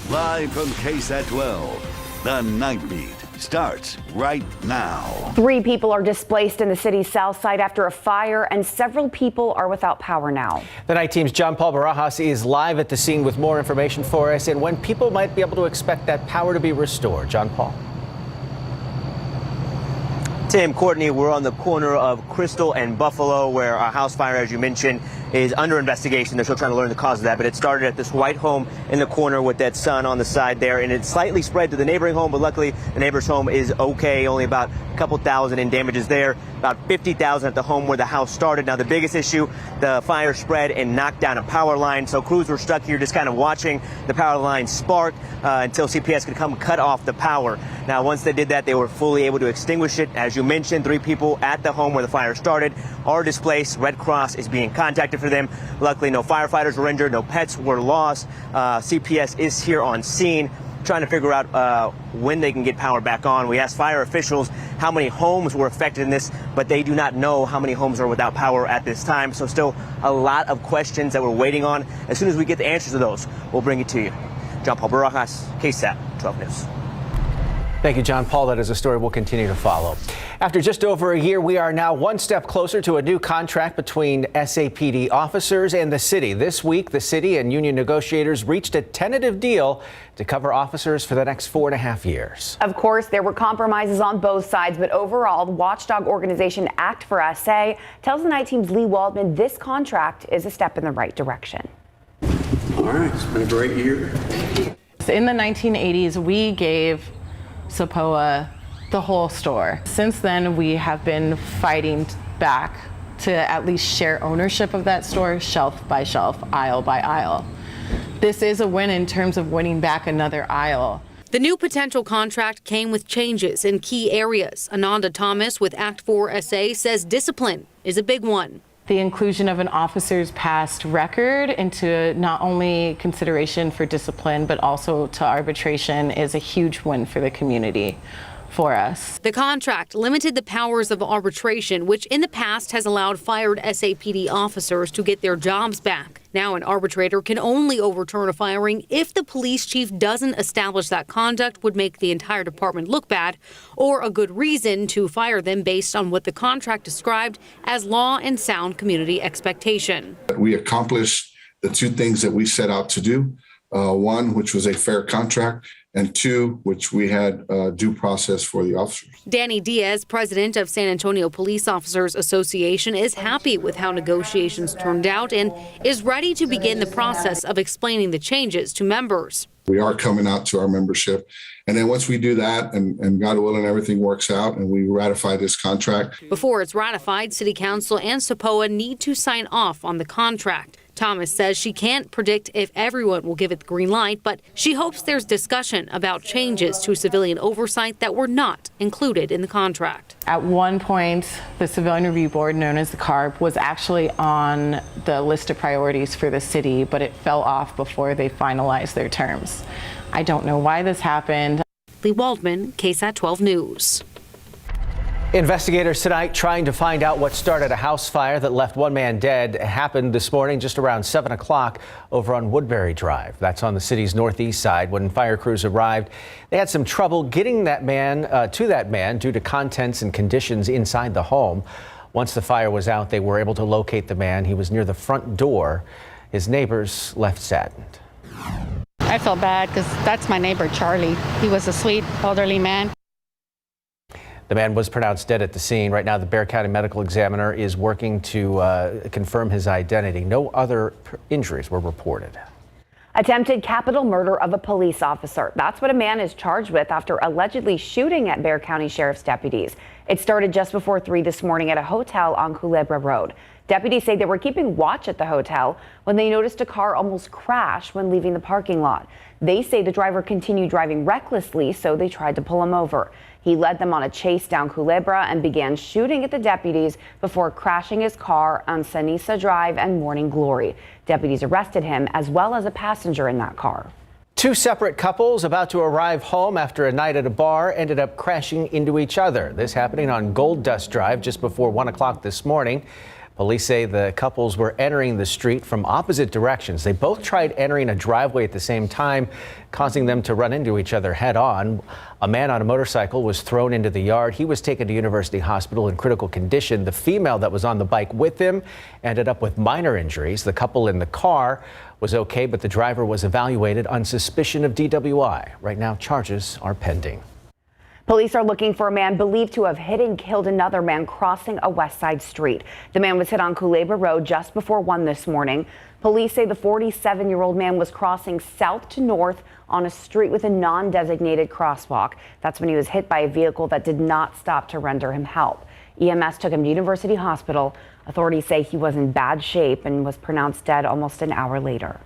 Live from KSAT 12, the Nightbeat starts right now. 3 people are displaced in the city's south side after a fire, and several people are without power now. The night team's John Paul Barajas is live at the scene with more information for us and when people might be able to expect that power to be restored. John Paul. Tim, Courtney, we're on the corner of Crystal and Buffalo, where a house fire, as you mentioned, is under investigation. They're still trying to learn the cause of that, but it started at this white home in the corner with that sun on the side there, and it slightly spread to the neighboring home, but luckily the neighbor's home is okay, only about a couple thousand in damages there, about 50,000 at the home where the house started. Now, the biggest issue, the fire spread and knocked down a power line, so crews were stuck here just kind of watching the power line spark until CPS could come cut off the power. Now, once they did that, they were fully able to extinguish it. As you mentioned, 3 people at the home where the fire started are displaced. Red Cross is being contacted for them. Luckily, no firefighters were injured, no pets were lost. CPS is here on scene trying to figure out when they can get power back on. We asked fire officials how many homes were affected in this, but they do not know how many homes are without power at this time. So still a lot of questions that we're waiting on. As soon as we get the answers to those, we'll bring it to you. John Paul Barajas, KSAT 12 News. Thank you, John Paul. That is a story we'll continue to follow. After just over a year, we are now one step closer to a new contract between SAPD officers and the city. This week, the city and union negotiators reached a tentative deal to cover officers for the next 4.5 years. Of course, there were compromises on both sides, but overall, the watchdog organization Act for SA tells the night team's Lee Waldman this contract is a step in the right direction. All right, it's been a great year. In the 1980s, we gave SAPOA the whole store. Since then, we have been fighting back to at least share ownership of that store, shelf by shelf, aisle by aisle. This is a win in terms of winning back another aisle. The new potential contract came with changes in key areas. Ananda Thomas with Act 4 SA says discipline is a big one. The inclusion of an officer's past record into not only consideration for discipline, but also to arbitration is a huge win for the community. For us. The contract limited the powers of arbitration, which in the past has allowed fired SAPD officers to get their jobs back. Now an arbitrator can only overturn a firing if the police chief doesn't establish that conduct would make the entire department look bad or a good reason to fire them based on what the contract described as law and sound community expectation. We accomplished the 2 things that we set out to do. 1, which was a fair contract, and 2, which we had due process for the officers. Danny Diaz, president of San Antonio Police Officers Association, is happy with how negotiations turned out and is ready to begin the process of explaining the changes to members. We are coming out to our membership. And then once we do that and God willing, everything works out and we ratify this contract. Before it's ratified, City Council and SAPOA need to sign off on the contract. Thomas says she can't predict if everyone will give it the green light, but she hopes there's discussion about changes to civilian oversight that were not included in the contract. At one point, the Civilian Review Board, known as the CARB, was actually on the list of priorities for the city, but it fell off before they finalized their terms. I don't know why this happened. Lee Waldman, KSAT 12 News. Investigators tonight trying to find out what started a house fire that left 1 man dead. It happened this morning just around 7 o'clock over on Woodbury Drive. That's on the city's northeast side. When fire crews arrived, they had some trouble getting that man to that man due to contents and conditions inside the home. Once the fire was out, they were able to locate the man. He was near the front door. His neighbors left saddened. I felt bad because that's my neighbor, Charlie. He was a sweet elderly man. The man was pronounced dead at the scene. Right now, the Bexar County Medical Examiner is working to confirm his identity. No other injuries were reported. Attempted capital murder of a police officer. That's what a man is charged with after allegedly shooting at Bexar County Sheriff's deputies. It started just before 3 this morning at a hotel on Culebra Road. Deputies say they were keeping watch at the hotel when they noticed a car almost crash when leaving the parking lot. They say the driver continued driving recklessly, so they tried to pull him over. He led them on a chase down Culebra and began shooting at the deputies before crashing his car on Sanisa Drive and Morning Glory. Deputies arrested him as well as a passenger in that car. 2 separate couples about to arrive home after a night at a bar ended up crashing into each other. This happening on Gold Dust Drive just before 1 o'clock this morning. Police say the couples were entering the street from opposite directions. They both tried entering a driveway at the same time, causing them to run into each other head on. A man on a motorcycle was thrown into the yard. He was taken to University Hospital in critical condition. The female that was on the bike with him ended up with minor injuries. The couple in the car was okay, but the driver was evaluated on suspicion of DWI. Right now, charges are pending. Police are looking for a man believed to have hit and killed another man crossing a West Side street. The man was hit on Culebra Road just before 1 this morning. Police say the 47-year-old man was crossing south to north on a street with a non-designated crosswalk. That's when he was hit by a vehicle that did not stop to render him help. EMS took him to University Hospital. Authorities say he was in bad shape and was pronounced dead almost an hour later.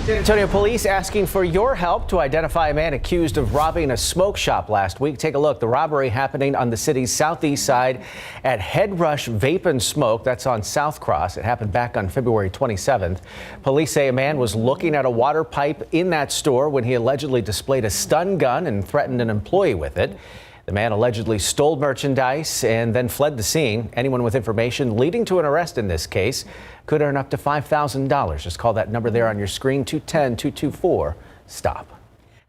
San Antonio police asking for your help to identify a man accused of robbing a smoke shop last week. Take a look. The robbery happening on the city's southeast side at Head Rush Vape and Smoke. That's on South Cross. It happened back on February 27th. Police say a man was looking at a water pipe in that store when he allegedly displayed a stun gun and threatened an employee with it. The man allegedly stole merchandise and then fled the scene. Anyone with information leading to an arrest in this case could earn up to $5,000. Just call that number there on your screen, 210-224-STOP.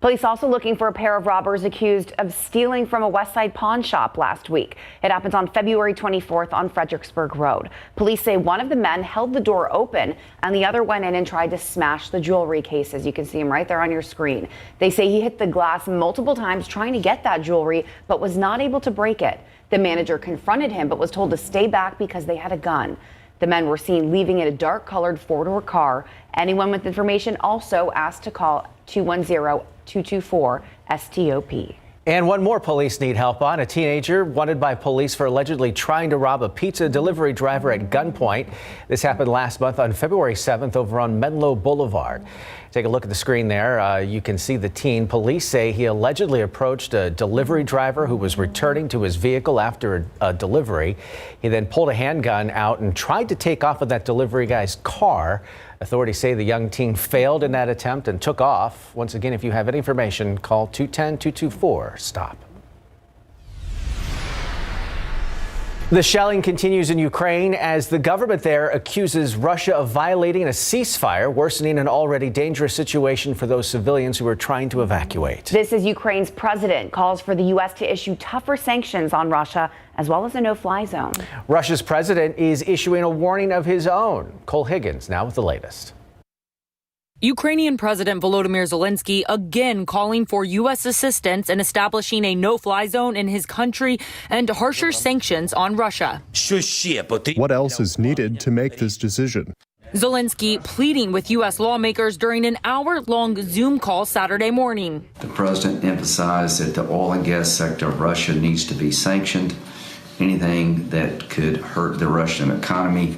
Police also looking for a pair of robbers accused of stealing from a West Side pawn shop last week. It happens on February 24th on Fredericksburg Road. Police say one of the men held the door open and the other went in and tried to smash the jewelry cases. You can see him right there on your screen. They say he hit the glass multiple times trying to get that jewelry, but was not able to break it. The manager confronted him, but was told to stay back because they had a gun. The men were seen leaving in a dark-colored four-door car. Anyone with information also asked to call 210-224-STOP. And one more police need help on. A teenager wanted by police for allegedly trying to rob a pizza delivery driver at gunpoint. This happened last month on February 7th over on Menlo Boulevard. Take a look at the screen there. You can see the teen. Police say he allegedly approached a delivery driver who was returning to his vehicle after a delivery. He then pulled a handgun out and tried to take off with that delivery guy's car. Authorities say the young teen failed in that attempt and took off. Once again, if you have any information, call 210-224-STOP. The shelling continues in Ukraine as the government there accuses Russia of violating a ceasefire, worsening an already dangerous situation for those civilians who are trying to evacuate. This is Ukraine's president calls for the U.S. to issue tougher sanctions on Russia, as well as a no-fly zone. Russia's president is issuing a warning of his own. Cole Higgins now with the latest. Ukrainian President Volodymyr Zelensky again calling for U.S. assistance in establishing a no-fly zone in his country and harsher sanctions on Russia. What else is needed to make this decision? Zelensky pleading with U.S. lawmakers during an hour-long Zoom call Saturday morning. The president emphasized that the oil and gas sector of Russia needs to be sanctioned. Anything that could hurt the Russian economy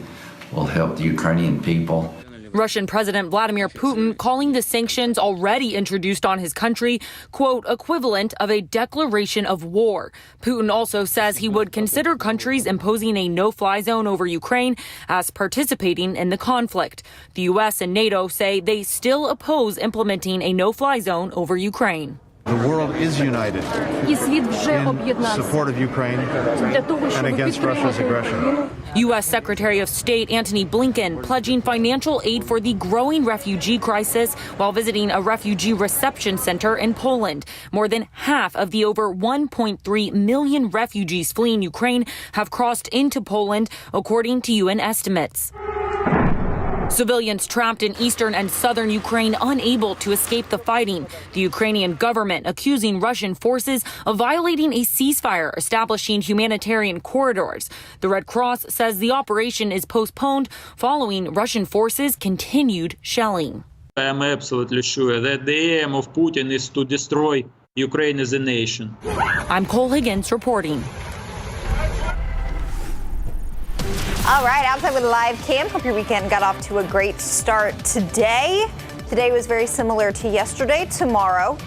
will help the Ukrainian people. Russian President Vladimir Putin calling the sanctions already introduced on his country, quote, equivalent of a declaration of war. Putin also says he would consider countries imposing a no-fly zone over Ukraine as participating in the conflict. The U.S. and NATO say they still oppose implementing a no-fly zone over Ukraine. The world is united in support of Ukraine and against Russia's aggression. U.S. Secretary of State Antony Blinken pledging financial aid for the growing refugee crisis while visiting a refugee reception center in Poland. More than half of the over 1.3 million refugees fleeing Ukraine have crossed into Poland, according to UN estimates. Civilians trapped in eastern and southern Ukraine unable to escape the fighting. The Ukrainian government accusing Russian forces of violating a ceasefire establishing humanitarian corridors. The Red Cross says the operation is postponed following Russian forces' continued shelling. I'm absolutely sure that the aim of Putin is to destroy Ukraine as a nation. I'm Cole Higgins reporting. All right, outside with a live cam. Hope your weekend got off to a great start today. Today was very similar to yesterday. Tomorrow,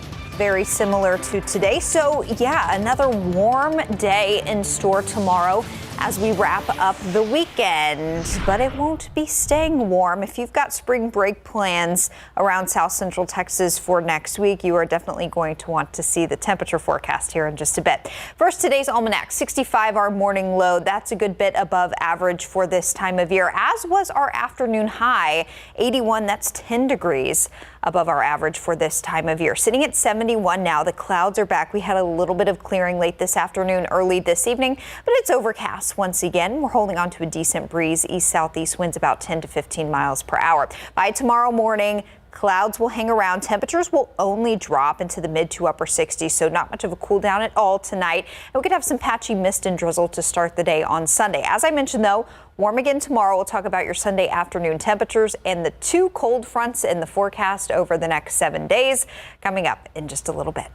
very similar to today. So yeah, another warm day in store tomorrow as we wrap up the weekend, but it won't be staying warm. If you've got spring break plans around South Central Texas for next week, you are definitely going to want to see the temperature forecast here in just a bit. First, today's almanac, 65 our morning low. That's a good bit above average for this time of year, as was our afternoon high, 81. That's 10 degrees above our average for this time of year. Sitting at 71 now. The clouds are back. We had a little bit of clearing late this afternoon, early this evening, but it's overcast once again. We're holding on to a decent breeze. East-southeast winds about 10 to 15 miles per hour. By tomorrow morning, clouds will hang around. Temperatures will only drop into the mid to upper 60s, so not much of a cool down at all tonight. And we could have some patchy mist and drizzle to start the day on Sunday. As I mentioned, though, warm again tomorrow. We'll talk about your Sunday afternoon temperatures and the 2 cold fronts in the forecast over the next 7 days coming up in just a little bit.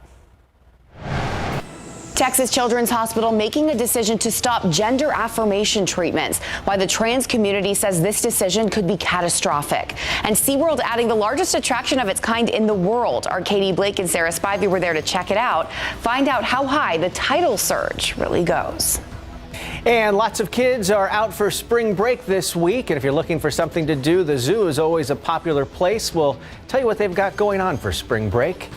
Texas Children's Hospital making a decision to stop gender affirmation treatments, while the trans community says this decision could be catastrophic. And SeaWorld adding the largest attraction of its kind in the world. Our Katie Blake and Sarah Spivey were there to check it out, find out how high the tidal surge really goes. And lots of kids are out for spring break this week. And if you're looking for something to do, the zoo is always a popular place. We'll tell you what they've got going on for spring break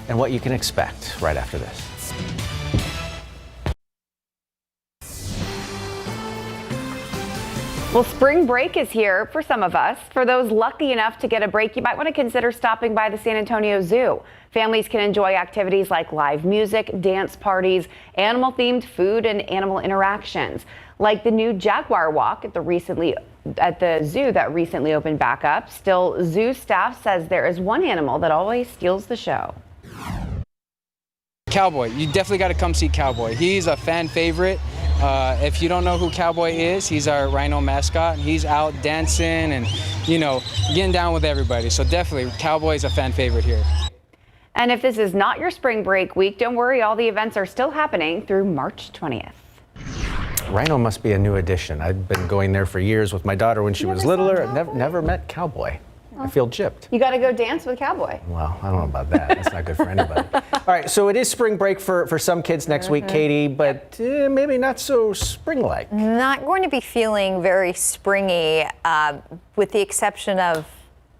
and what you can expect right after this. Well, spring break is here for some of us. For those lucky enough to get a break, you might want to consider stopping by the San Antonio Zoo. Families can enjoy activities like live music, dance parties, animal-themed food, and animal interactions, like the new Jaguar Walk at the zoo that recently opened back up. Still, zoo staff says there is one animal that always steals the show. Cowboy. You definitely got to come see Cowboy. He's a fan favorite. If you don't know who Cowboy is, he's our rhino mascot. He's out dancing and, getting down with everybody. So definitely, Cowboy is a fan favorite here. And if this is not your spring break week, don't worry, all the events are still happening through March 20th. Rhino must be a new addition. I've been going there for years with my daughter when she was littler. I've never met Cowboy. I feel gypped. You got to go dance with Cowboy. Well, I don't know about that. That's not good for anybody. All right, so it is spring break for some kids next week, Katie, but maybe not so spring-like. Not going to be feeling very springy, with the exception of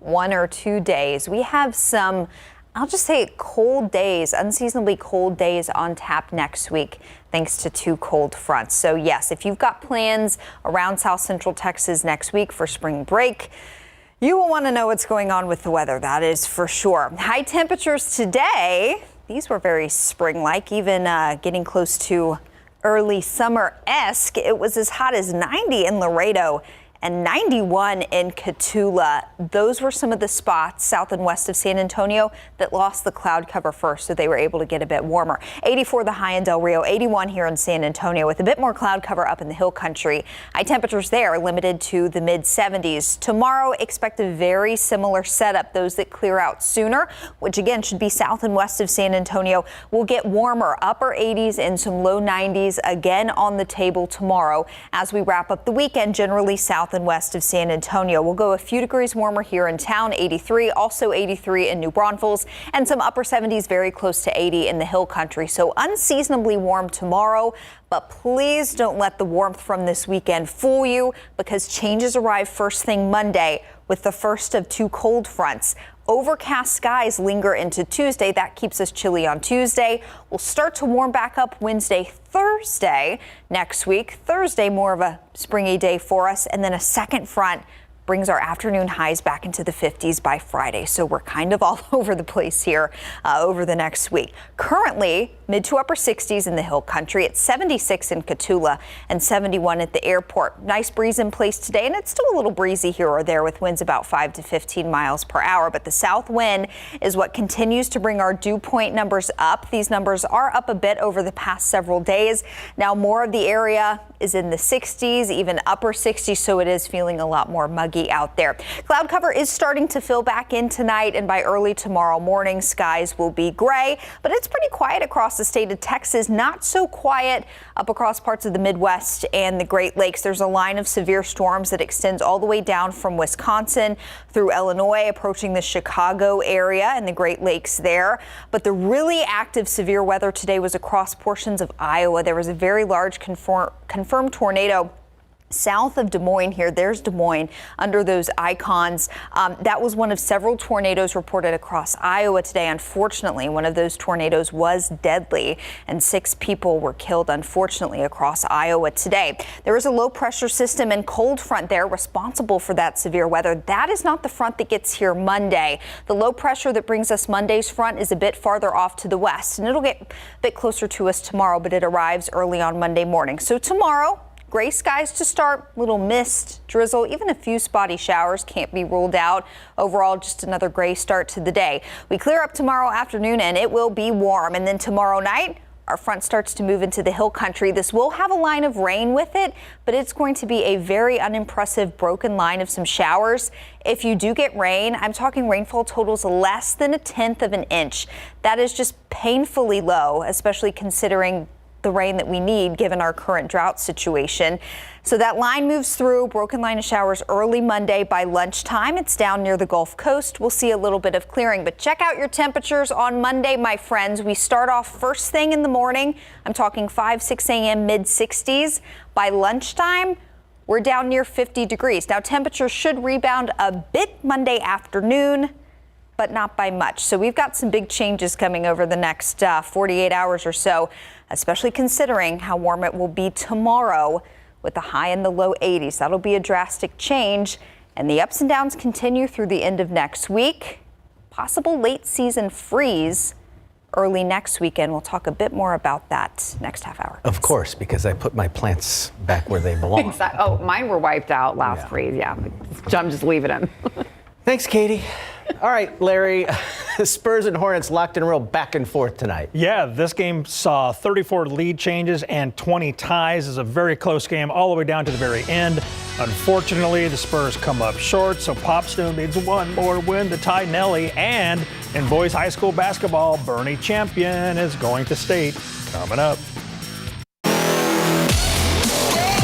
1 or 2 days. We have some, I'll just say, cold days, unseasonably cold days on tap next week, thanks to 2 cold fronts. So yes, if you've got plans around South Central Texas next week for spring break, you will want to know what's going on with the weather, that is for sure. High temperatures today, these were very spring-like, even getting close to early summer-esque. It was as hot as 90 in Laredo and 91 in Cotulla. Those were some of the spots south and west of San Antonio that lost the cloud cover first, so they were able to get a bit warmer. 84 the high in Del Rio, 81 here in San Antonio with a bit more cloud cover up in the hill country. High temperatures there limited to the mid 70s. Tomorrow, expect a very similar setup. Those that clear out sooner, which again should be south and west of San Antonio, will get warmer, upper 80s and some low 90s again on the table tomorrow. As we wrap up the weekend, generally south and west of San Antonio. We'll go a few degrees warmer here in town, 83, also 83 in New Braunfels, and some upper 70s very close to 80 in the hill country. So unseasonably warm tomorrow, but please don't let the warmth from this weekend fool you, because changes arrive first thing Monday with the first of 2 cold fronts. Overcast skies linger into Tuesday. That keeps us chilly on Tuesday. We'll start to warm back up Wednesday, Thursday next week. Thursday, more of a springy day for us. And then a second front brings our afternoon highs back into the 50s by Friday. So we're kind of all over the place here over the next week. Currently, mid to upper 60s in the hill country. It's 76 in Cotulla and 71 at the airport. Nice breeze in place today, and it's still a little breezy here or there with winds about 5 to 15 miles per hour. But the south wind is what continues to bring our dew point numbers up. These numbers are up a bit over the past several days. Now more of the area is in the 60s, even upper 60s, so it is feeling a lot more muggy muggy out there. Cloud cover is starting to fill back in tonight, and by early tomorrow morning, skies will be gray, but it's pretty quiet across the state of Texas. Not so quiet up across parts of the Midwest and the Great Lakes. There's a line of severe storms that extends all the way down from Wisconsin through Illinois, approaching the Chicago area and the Great Lakes there. But the really active severe weather today was across portions of Iowa. There was a very large confirmed tornado south of Des Moines here. There's Des Moines under those icons. That was one of several tornadoes reported across Iowa today. Unfortunately, one of those tornadoes was deadly and 6 people were killed, unfortunately, across Iowa today. There is a low pressure system and cold front there responsible for that severe weather. That is not the front that gets here Monday. The low pressure that brings us Monday's front is a bit farther off to the west, and it'll get a bit closer to us tomorrow, but it arrives early on Monday morning. So tomorrow, gray skies to start, little mist, drizzle, even a few spotty showers can't be ruled out. Overall, just another gray start to the day. We clear up tomorrow afternoon and it will be warm. And then tomorrow night, our front starts to move into the hill country. This will have a line of rain with it, but it's going to be a very unimpressive broken line of some showers. If you do get rain, I'm talking rainfall totals less than 1/10 of an inch. That is just painfully low, especially considering the rain that we need given our current drought situation. So that line moves through, broken line of showers early Monday. By lunchtime, it's down near the Gulf Coast. We'll see a little bit of clearing, but check out your temperatures on Monday, my friends. We start off first thing in the morning. I'm talking 5-6 a.m. mid-60s. By lunchtime, we're down near 50 degrees. Now temperatures should rebound a bit Monday afternoon, but not by much. So we've got some big changes coming over the next 48 hours or so, especially considering how warm it will be tomorrow with the high in the low 80s. That'll be a drastic change, and the ups and downs continue through the end of next week. Possible late season freeze early next weekend. We'll talk a bit more about that next half hour. Of course, because I put my plants back where they belong. Exactly. Oh, mine were wiped out last freeze. Yeah, I'm just leaving them. Thanks, Katie. All right, Larry, Spurs and Hornets locked in a real back and forth tonight. Yeah, this game saw 34 lead changes and 20 ties. It's a very close game all the way down to the very end. Unfortunately, the Spurs come up short, so Popstone needs one more win to tie Nelly. And in boys high school basketball, Bernie Champion is going to state coming up.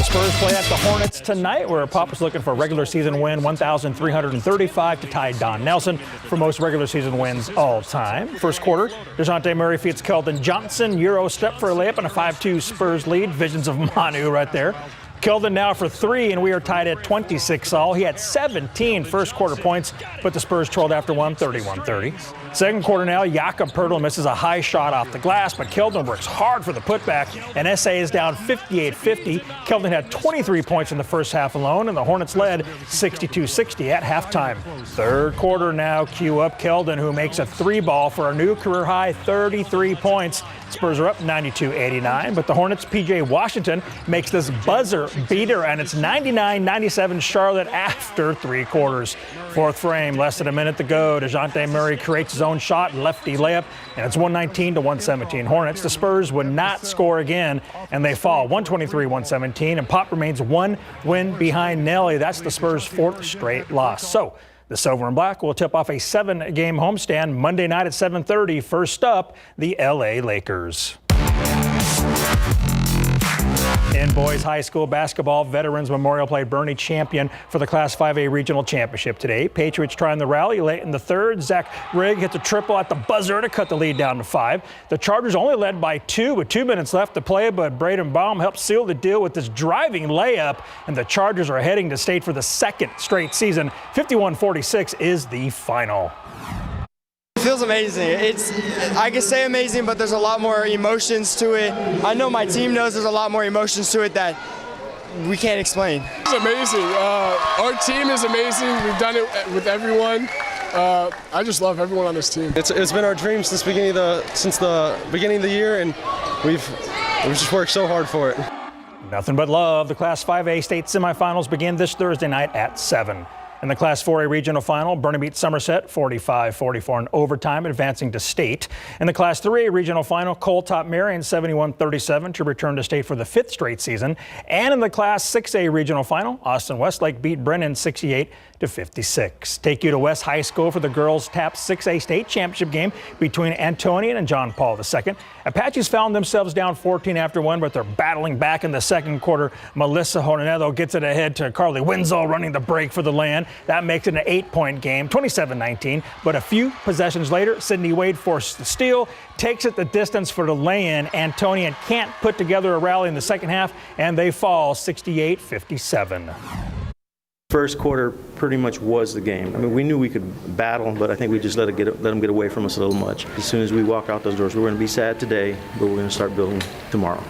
Spurs play at the Hornets tonight, where Pop is looking for a regular season win, 1,335 to tie Don Nelson for most regular season wins all time. First quarter, DeJounte Murray feats Keldon Johnson. Euro step for a layup and a 5-2 Spurs lead. Visions of Manu right there. Keldon now for 3, and we are tied at 26 all. He had 17 first quarter points, but the Spurs trailed after one, 31-30. Second quarter now, Jakob Poeltl misses a high shot off the glass, but Keldon works hard for the putback, and SA is down 58-50. Keldon had 23 points in the first half alone, and the Hornets led 62-60 at halftime. Third quarter now, cue up Keldon, who makes a 3-ball for a new career high 33 points. Spurs are up 92-89, but the Hornets' P.J. Washington makes this buzzer beater, and it's 99-97 Charlotte after 3 quarters. Fourth frame, less than a minute to go. DeJounte Murray creates his own shot, lefty layup, and it's 119-117 Hornets. The Spurs would not score again, and they fall 123-117, and Pop remains 1 win behind Nelly. That's the Spurs' 4th straight loss. So the Silver and Black will tip off a 7-game homestand Monday night at 7:30. First up, the LA Lakers. In boys high school basketball, Veterans Memorial played Bernie Champion for the Class 5A Regional Championship today. Patriots trying the rally late in the third. Zach Rigg hits a triple at the buzzer to cut the lead down to 5. The Chargers only led by 2 with 2 minutes left to play, but Braden Baum helped seal the deal with this driving layup, and the Chargers are heading to state for the 2nd straight season. 51-46 is the final. It feels amazing. I can say amazing, but there's a lot more emotions to it. I know my team knows there's a lot more emotions to it that we can't explain. It's amazing. Our team is amazing. We've done it with everyone. I just love everyone on this team. It's been our dream since the beginning of the year, and we've just worked so hard for it. Nothing but love. The Class 5A state semifinals begin this Thursday night at 7. In the Class 4A regional final, Burnham beat Somerset 45-44 in overtime, advancing to state. In the Class 3A regional final, Cole topped Marion 71-37 to return to state for the 5th straight season. And in the Class 6A regional final, Austin Westlake beat Brennan 68-56. Take you to West High School for the girls' TAP 6A state championship game between Antonian and John Paul II. Apaches found themselves down 14 after 1, but they're battling back in the second quarter. Melissa Hornedo gets it ahead to Carly Winslow running the break for the land. That makes it an 8-point game, 27-19. But a few possessions later, Sydney Wade forced the steal, takes it the distance for the lay-in. Antonian can't put together a rally in the second half, and they fall 68-57. First quarter pretty much was the game. I mean, we knew we could battle, but I think we just let them get away from us a little much. As soon as we walk out those doors, we're going to be sad today, but we're going to start building tomorrow.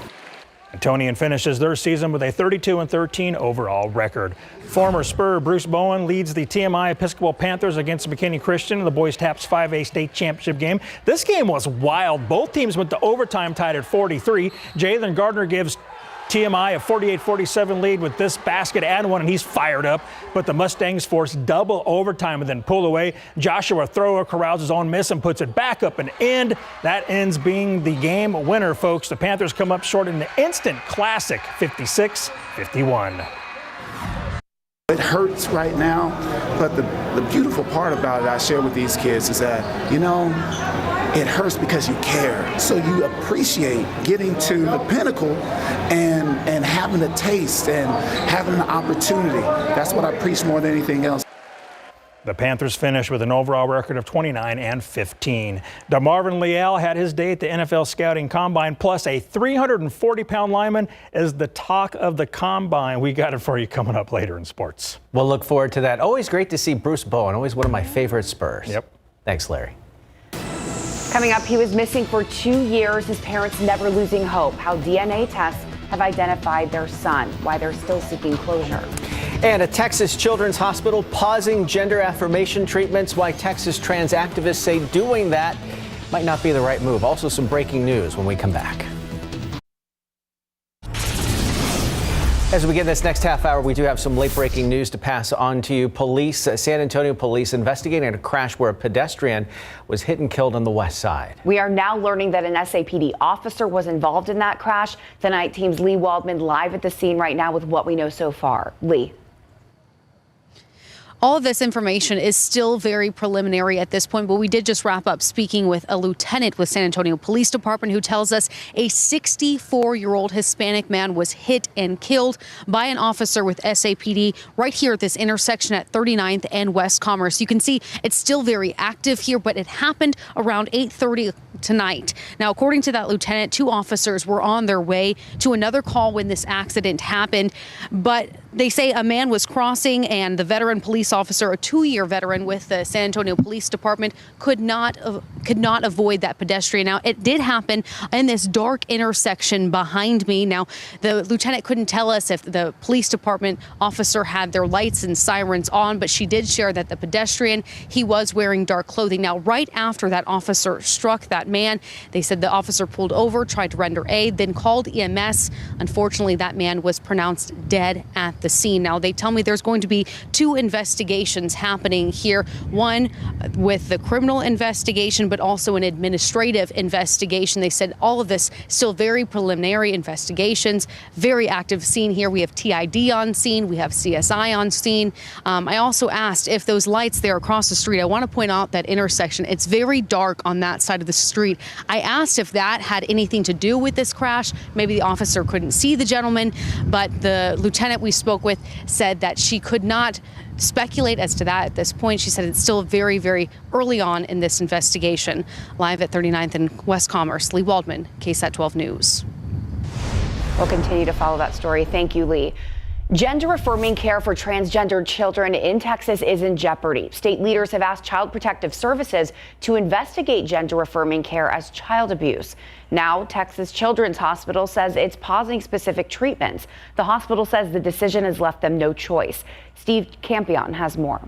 Antonian finishes their season with a 32-13 overall record. Former Spur Bruce Bowen leads the TMI Episcopal Panthers against McKinney Christian in the boys TAPS 5A state championship game. This game was wild. Both teams went to overtime tied at 43. Jalen Gardner gives TMI a 48-47 lead with this basket and one, and he's fired up. But the Mustangs force double overtime and then pull away. Joshua Thrower corrals his own miss and puts it back up and in. That ends being the game winner, folks. The Panthers come up short in the instant classic 56-51. It hurts right now, but the beautiful part about it I share with these kids is that, it hurts because you care. So you appreciate getting to the pinnacle and having a taste and having an opportunity. That's what I preach more than anything else. The Panthers finished with an overall record of 29-15. DeMarvin Leal had his day at the NFL Scouting Combine, plus a 340-pound lineman is the talk of the Combine. We got it for you coming up later in sports. We'll look forward to that. Always great to see Bruce Bowen, always one of my favorite Spurs. Yep. Thanks, Larry. Coming up, he was missing for 2 years, his parents never losing hope, how DNA tests have identified their son, why they're still seeking closure. And a Texas Children's Hospital pausing gender affirmation treatments, why Texas trans activists say doing that might not be the right move. Also some breaking news when we come back. As we begin this next half hour, we do have some late-breaking news to pass on to you. San Antonio police investigating a crash where a pedestrian was hit and killed on the west side. We are now learning that an SAPD officer was involved in that crash. The Night Team's Lee Waldman live at the scene right now with what we know so far. Lee. All of this information is still very preliminary at this point, but we did just wrap up speaking with a lieutenant with San Antonio Police Department who tells us a 64-year-old Hispanic man was hit and killed by an officer with SAPD right here at this intersection at 39th and West Commerce. You can see it's still very active here, but it happened around 8:30 tonight. Now, according to that lieutenant, 2 officers were on their way to another call when this accident happened, but they say a man was crossing and the veteran police officer, a 2-year veteran with the San Antonio Police Department, could not avoid that pedestrian. Now, it did happen in this dark intersection behind me. Now, the lieutenant couldn't tell us if the police department officer had their lights and sirens on, but she did share that the pedestrian, he was wearing dark clothing. Now, right after that officer struck that man, they said the officer pulled over, tried to render aid, then called EMS. Unfortunately, that man was pronounced dead at the scene. Now, they tell me there's going to be 2 investigations happening here, one with the criminal investigation, but also an administrative investigation. They said all of this still very preliminary investigations, very active scene here. We have TID on scene, we have CSI on scene. I also asked if those lights there across the street, I want to point out that intersection, it's very dark on that side of the street. I asked if that had anything to do with this crash. Maybe the officer couldn't see the gentleman, but the lieutenant we spoke with said that she could not speculate as to that at this point. She said it's still very, very early on in this investigation. Live at 39th and West Commerce, Lee Waldman, KSAT 12 News. We'll continue to follow that story. Thank you, Lee. Gender-affirming care for transgendered children in Texas is in jeopardy. State leaders have asked Child Protective Services to investigate gender-affirming care as child abuse. Now, Texas Children's Hospital says it's pausing specific treatments. The hospital says the decision has left them no choice. Steve Campion has more.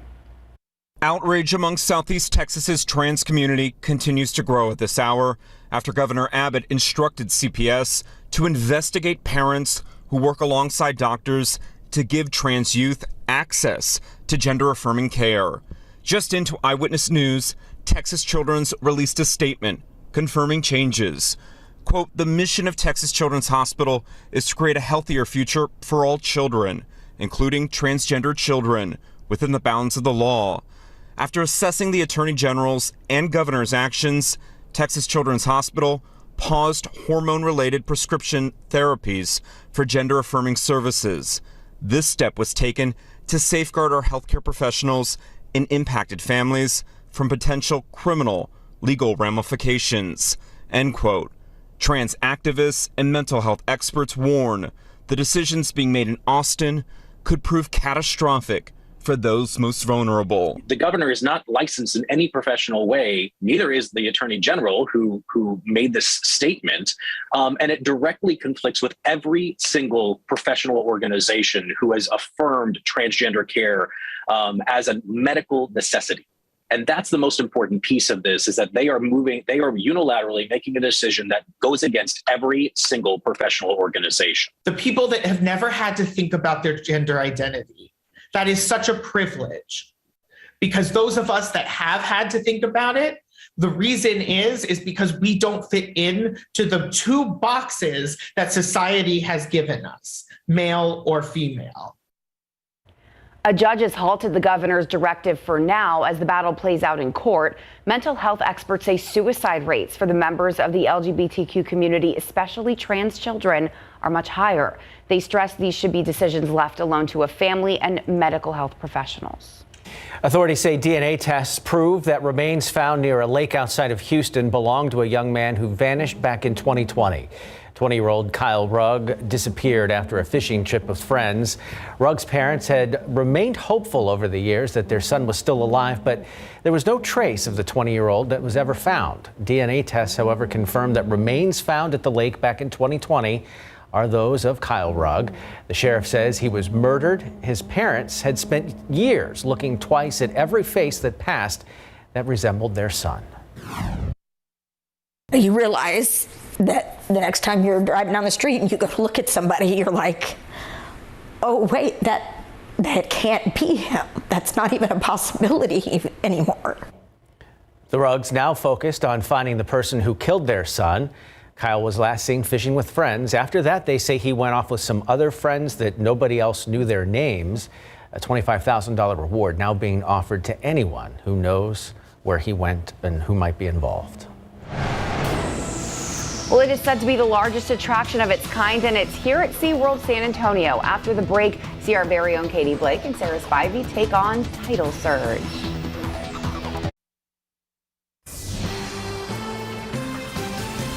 Outrage among Southeast Texas's trans community continues to grow at this hour after Governor Abbott instructed CPS to investigate parents who work alongside doctors to give trans youth access to gender-affirming care. Just into Eyewitness News, Texas Children's released a statement confirming changes. Quote, the mission of Texas Children's Hospital is to create a healthier future for all children, including transgender children, within the bounds of the law. After assessing the Attorney General's and Governor's actions, Texas Children's Hospital paused hormone-related prescription therapies for gender-affirming services. This step was taken to safeguard our healthcare professionals and impacted families from potential criminal legal ramifications. End quote. Trans activists and mental health experts warn the decisions being made in Austin could prove catastrophic for those most vulnerable. The governor is not licensed in any professional way. Neither is the attorney general who made this statement. And it directly conflicts with every single professional organization who has affirmed transgender care as a medical necessity. And that's the most important piece of this, is that they are unilaterally making a decision that goes against every single professional organization. The people that have never had to think about their gender identity, that is such a privilege, because those of us that have had to think about it, the reason is because we don't fit in to the two boxes that society has given us, male or female. A judge has halted the governor's directive for now as the battle plays out in court. Mental health experts say suicide rates for the members of the LGBTQ community, especially trans children, are much higher. They stress these should be decisions left alone to a family and medical health professionals. Authorities say DNA tests prove that remains found near a lake outside of Houston belonged to a young man who vanished back in 2020. 20-year-old Kyle Rugg disappeared after a fishing trip with friends. Rugg's parents had remained hopeful over the years that their son was still alive, but there was no trace of the 20-year-old that was ever found. DNA tests, however, confirmed that remains found at the lake back in 2020 are those of Kyle Rugg. The sheriff says he was murdered. His parents had spent years looking twice at every face that passed that resembled their son. You realize that the next time you're driving down the street and you go to look at somebody, you're like, oh, wait, that can't be him. That's not even a possibility anymore. The Ruggs now focused on finding the person who killed their son. Kyle was last seen fishing with friends. After that, they say he went off with some other friends that nobody else knew their names. A $25,000 reward now being offered to anyone who knows where he went and who might be involved. Well, it is said to be the largest attraction of its kind, and it's here at SeaWorld San Antonio. After the break, see our very own Katie Blake and Sarah Spivey take on Tidal Surge.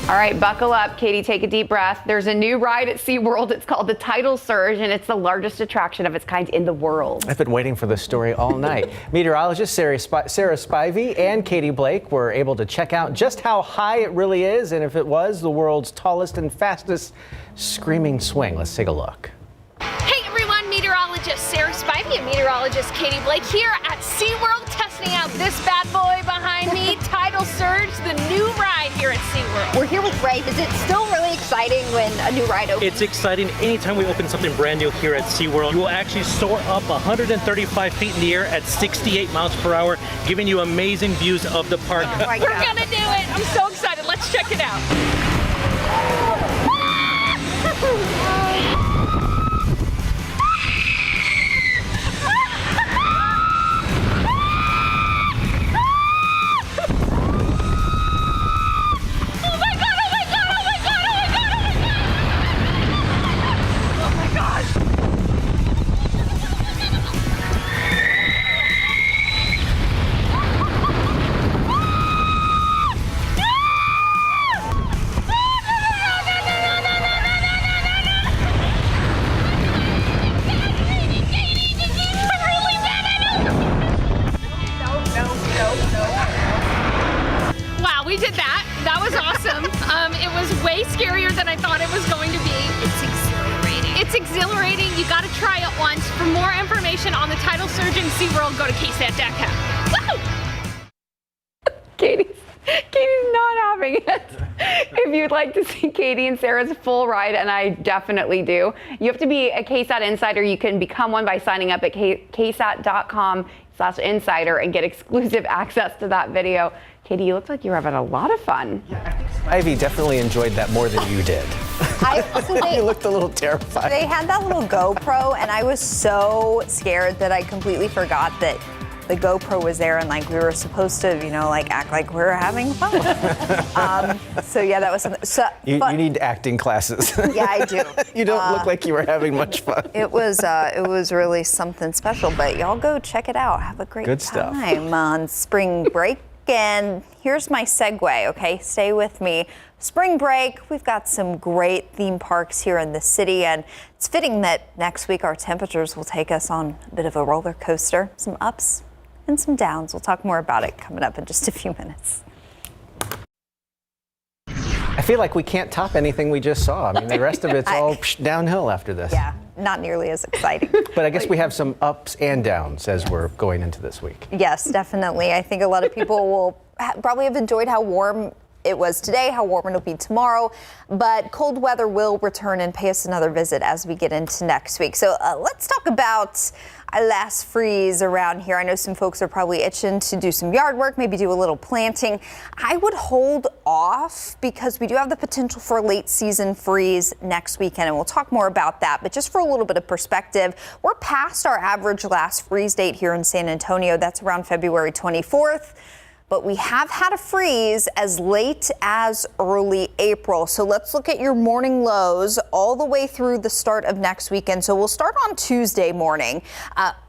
All right, buckle up, Katie, take a deep breath. There's a new ride at SeaWorld. It's called the Tidal Surge, and it's the largest attraction of its kind in the world. I've been waiting for this story all night. Meteorologist Sarah Spivey and Katie Blake were able to check out just how high it really is and if it was the world's tallest and fastest screaming swing. Let's take a look. Hey everyone, meteorologist Sarah Spivey and meteorologist Katie Blake here at SeaWorld, testing out this bad boy behind me, Tidal Surge, the new ride here at SeaWorld. We're here with Ray. Is it still really exciting when a new ride opens? It's exciting anytime we open something brand new here at SeaWorld. You will actually soar up 135 feet in the air at 68 miles per hour, giving you amazing views of the park. Oh We're gonna do it. I'm so excited. Let's check it out. We did that. That was awesome. It was way scarier than I thought it was going to be. It's exhilarating. It's exhilarating. You got to try it once. For more information on the Tidal Surge in SeaWorld, go to KSAT.com. Woo! Katie's not having it. If you'd like to see Katie and Sarah's full ride, and I definitely do, you have to be a KSAT insider. You can become one by signing up at ksat.com/insider and get exclusive access to that video. Katie, you look like you're having a lot of fun. Ivy definitely enjoyed that more than you did. You looked a little terrified. They had that little GoPro, and I was so scared that I completely forgot that the GoPro was there, and like we were supposed to, act like we were having fun. So yeah, that was something. So you need acting classes. Yeah, I do. You don't look like you were having much fun. It was really something special. But y'all go check it out. Have a great time on spring break. And here's my segue, okay? Stay with me. Spring break, we've got some great theme parks here in the city, and it's fitting that next week our temperatures will take us on a bit of a roller coaster, some ups and some downs. We'll talk more about it coming up in just a few minutes. I feel like we can't top anything we just saw. I mean, the rest of it's all downhill after this. Yeah, not nearly as exciting. But I guess we have some ups and downs as we're going into this week. Yes, definitely. I think a lot of people will probably have enjoyed how warm it was today, how warm it'll be tomorrow, but cold weather will return and pay us another visit as we get into next week. So let's talk about our last freeze around here. I know some folks are probably itching to do some yard work, maybe do a little planting. I would hold off because we do have the potential for a late season freeze next weekend, and we'll talk more about that. But just for a little bit of perspective, we're past our average last freeze date here in San Antonio. That's around February 24th. But we have had a freeze as late as early April. So let's look at your morning lows all the way through the start of next weekend. So we'll start on Tuesday morning.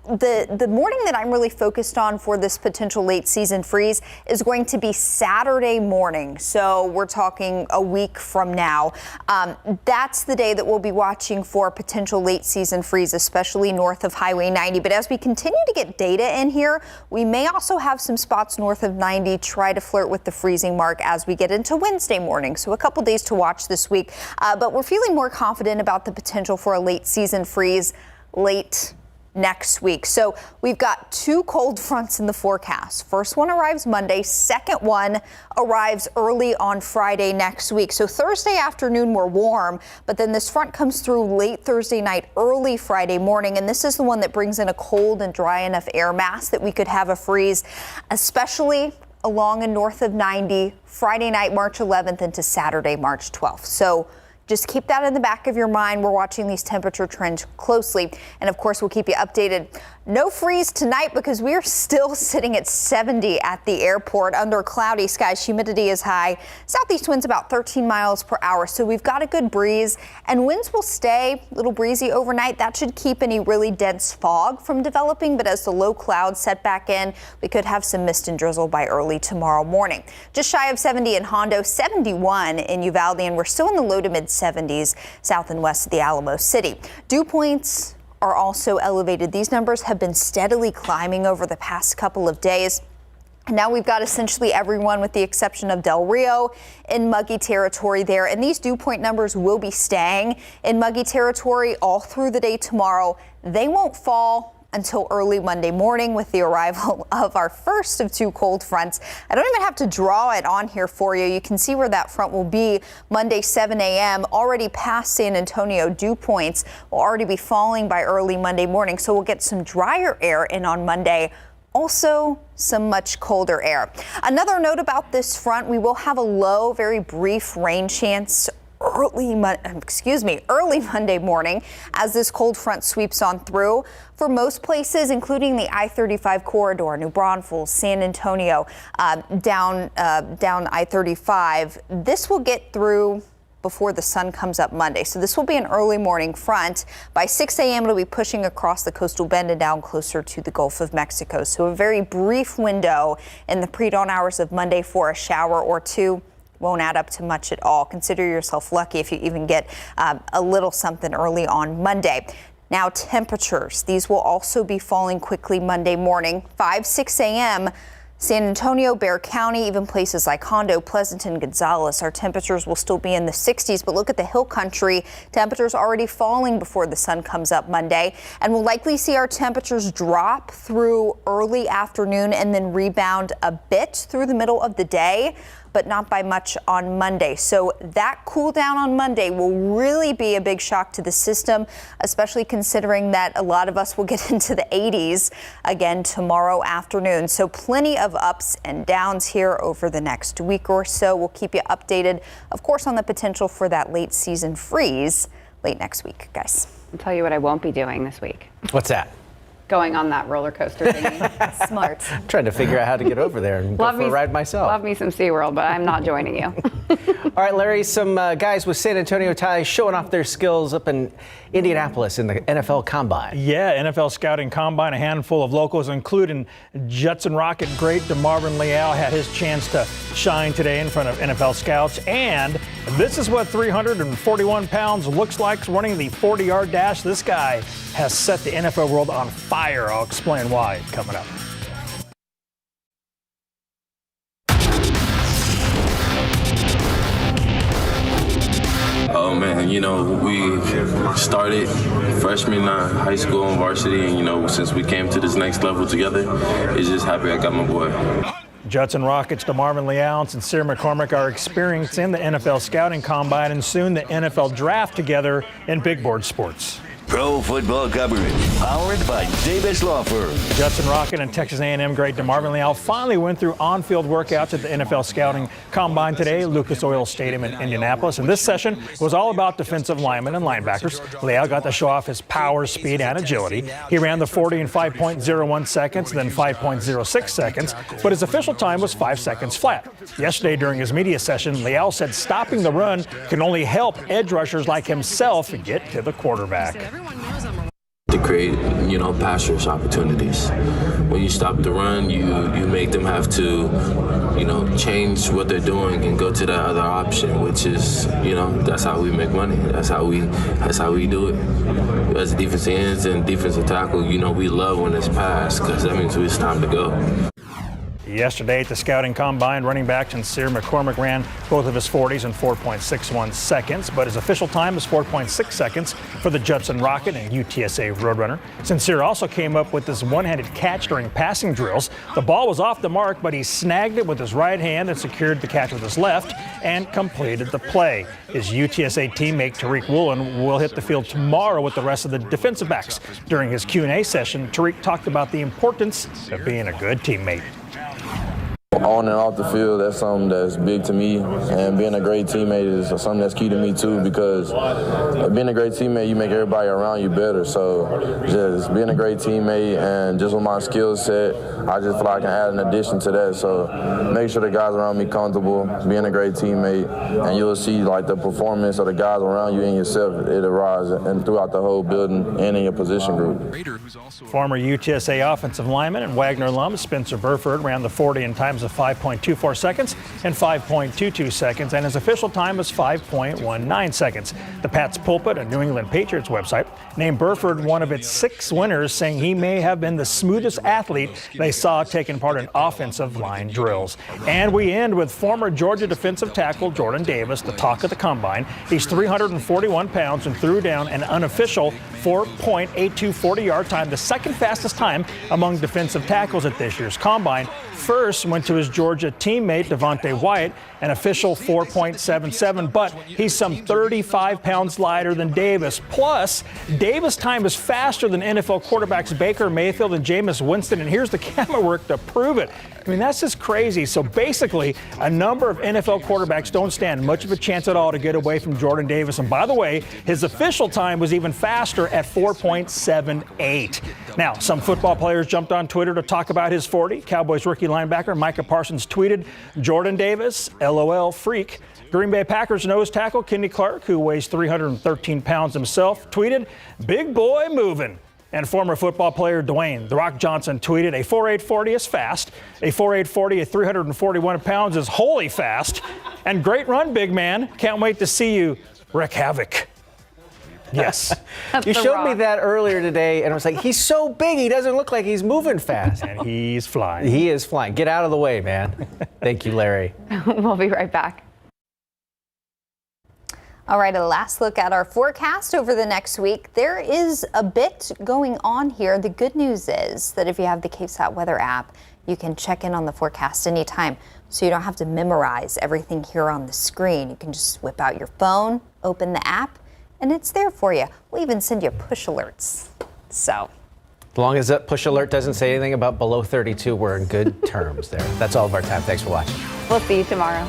The morning that I'm really focused on for this potential late season freeze is going to be Saturday morning. So we're talking a week from now. That's the day that we'll be watching for potential late season freeze, especially north of Highway 90. But as we continue to get data in here, we may also have some spots north of 90 try to flirt with the freezing mark as we get into Wednesday morning. So a couple days to watch this week. But we're feeling more confident about the potential for a late season freeze late next week. So we've got two cold fronts in the forecast. First one arrives Monday. Second one arrives early on Friday next week. So Thursday afternoon we're warm, but then this front comes through late Thursday night, early Friday morning. And this is the one that brings in a cold and dry enough air mass that we could have a freeze, especially along and north of 90 Friday night, March 11th into Saturday, March 12th. So just keep that in the back of your mind. We're watching these temperature trends closely. And of course, we'll keep you updated. No freeze tonight because we're still sitting at 70 at the airport under cloudy skies. Humidity is high. Southeast winds about 13 miles per hour. So we've got a good breeze, and winds will stay a little breezy overnight. That should keep any really dense fog from developing. But as the low clouds set back in, we could have some mist and drizzle by early tomorrow morning. Just shy of 70 in Hondo, 71 in Uvalde, and we're still in the low to mid 70s south and west of the Alamo City. Dew points are also elevated. These numbers have been steadily climbing over the past couple of days. And now we've got essentially everyone with the exception of Del Rio in muggy territory there. And these dew point numbers will be staying in muggy territory all through the day tomorrow. They won't fall until early Monday morning with the arrival of our first of two cold fronts. I don't even have to draw it on here for you. You can see where that front will be Monday 7 a.m. already past San Antonio. Dew points will already be falling by early Monday morning. So we'll get some drier air in on Monday. Also, some much colder air. Another note about this front, we will have a low, very brief rain chance early Monday morning as this cold front sweeps on through. For most places, including the I-35 corridor, New Braunfels, San Antonio, down I-35, this will get through before the sun comes up Monday. So this will be an early morning front. By 6 a.m. it'll be pushing across the coastal bend and down closer to the Gulf of Mexico. So a very brief window in the pre-dawn hours of Monday for a shower or two. Won't add up to much at all. Consider yourself lucky if you even get a little something early on Monday. Now temperatures, these will also be falling quickly Monday morning, 6 a.m. San Antonio, Bexar County, even places like Hondo, Pleasanton, Gonzales, our temperatures will still be in the 60s. But look at the hill country, temperatures already falling before the sun comes up Monday. And we'll likely see our temperatures drop through early afternoon and then rebound a bit through the middle of the day. but not by much on Monday. So that cool down on Monday will really be a big shock to the system, especially considering that a lot of us will get into the 80s again tomorrow afternoon. So plenty of ups and downs here over the next week or so. We'll keep you updated, of course, on the potential for that late season freeze late next week, guys. I'll tell you what I won't be doing this week. What's that? Going on that roller coaster thingy. Smart. Trying to figure out how to get over there and go for a ride myself. Love me some SeaWorld, but I'm not joining you. All right, Larry, some guys with San Antonio ties showing off their skills up in Indianapolis in the NFL Combine. Yeah, NFL Scouting Combine, a handful of locals, including Judson Rocket great DeMarvin Leal, had his chance to shine today in front of NFL scouts. And this is what 341 pounds looks like running the 40-yard dash. This guy has set the NFL world on fire. I'll explain why coming up. Oh man, you know, we started freshman high school and varsity, and you know, since we came to this next level together, it's just happy I got my boy. Judson Rockets, DeMarvin Leal, and Sincere McCormick are experiencing the NFL Scouting Combine and soon the NFL Draft together in big board sports. Pro football coverage, powered by Davis Law Firm. Judson Rocket and Texas A&M great DeMarvin Leal finally went through on-field workouts at the NFL Scouting Combine today, Lucas Oil Stadium in Indianapolis. And this session was all about defensive linemen and linebackers. Leal got to show off his power, speed, and agility. He ran the 40 in 5.01 seconds, then 5.06 seconds, but his official time was 5 seconds flat. Yesterday during his media session, Leal said stopping the run can only help edge rushers like himself get to the quarterback. To create, you know, pass rush opportunities. When you stop the run, you make them have to, you know, change what they're doing and go to that other option, which is, you know, that's how we make money. That's how we do it. As defensive ends and defensive tackle, you know, we love when it's passed because that means it's time to go. Yesterday at the Scouting Combine, running back Sincere McCormick ran both of his 40s in 4.61 seconds, but his official time is 4.6 seconds for the Judson Rocket and UTSA Roadrunner. Sincere also came up with this one-handed catch during passing drills. The ball was off the mark, but he snagged it with his right hand and secured the catch with his left and completed the play. His UTSA teammate Tariq Woolen will hit the field tomorrow with the rest of the defensive backs. During his Q&A session, Tariq talked about the importance of being a good teammate. On and off the field, that's something that's big to me, and being a great teammate is something that's key to me too, because being a great teammate, you make everybody around you better. So just being a great teammate and just with my skill set, I just feel like I can add an addition to that. So make sure the guys around me comfortable, being a great teammate, and you'll see like the performance of the guys around you and yourself, it arrives and throughout the whole building and in your position group. Former UTSA offensive lineman and Wagner alum Spencer Burford ran the 40 in times of 5.24 seconds and 5.22 seconds, and his official time was 5.19 seconds. The Pat's Pulpit, a New England Patriots website, named Burford one of its 6 winners, saying he may have been the smoothest athlete they saw taking part in offensive line drills. And we end with former Georgia defensive tackle Jordan Davis, the talk of the Combine. He's 341 pounds and threw down an unofficial 4.82 40-yard time, the second fastest time among defensive tackles at this year's Combine. First went to his Georgia teammate Devontae Wyatt, an official 4.77, but he's some 35 pounds lighter than Davis. Plus, Davis' time is faster than NFL quarterbacks Baker Mayfield and Jameis Winston, and here's the camera work to prove it. I mean, that's just crazy. So basically, a number of NFL quarterbacks don't stand much of a chance at all to get away from Jordan Davis. And by the way, his official time was even faster at 4.78. Now, some football players jumped on Twitter to talk about his 40. Cowboys rookie linebacker Micah Parsons tweeted, "Jordan Davis, LOL freak." Green Bay Packers nose tackle Kenny Clark, who weighs 313 pounds himself, tweeted, "Big boy moving." And former football player Dwayne "The Rock" Johnson tweeted, "A 4.840 is fast. A 4.840 at 341 pounds is wholly fast. And great run, big man. Can't wait to see you wreak havoc." Yes. You showed me that earlier today, and I was like, he's so big, he doesn't look like he's moving fast. And he's flying. He is flying. Get out of the way, man. Thank you, Larry. We'll be right back. All right, a last look at our forecast over the next week. There is a bit going on here. The good news is that if you have the KSAT weather app, you can check in on the forecast anytime. so you don't have to memorize everything here on the screen. You can just whip out your phone, open the app, and it's there for you. We'll even send you push alerts. So, as long as that push alert doesn't say anything about below 32, we're in good terms there. That's all of our time. Thanks for watching. We'll see you tomorrow.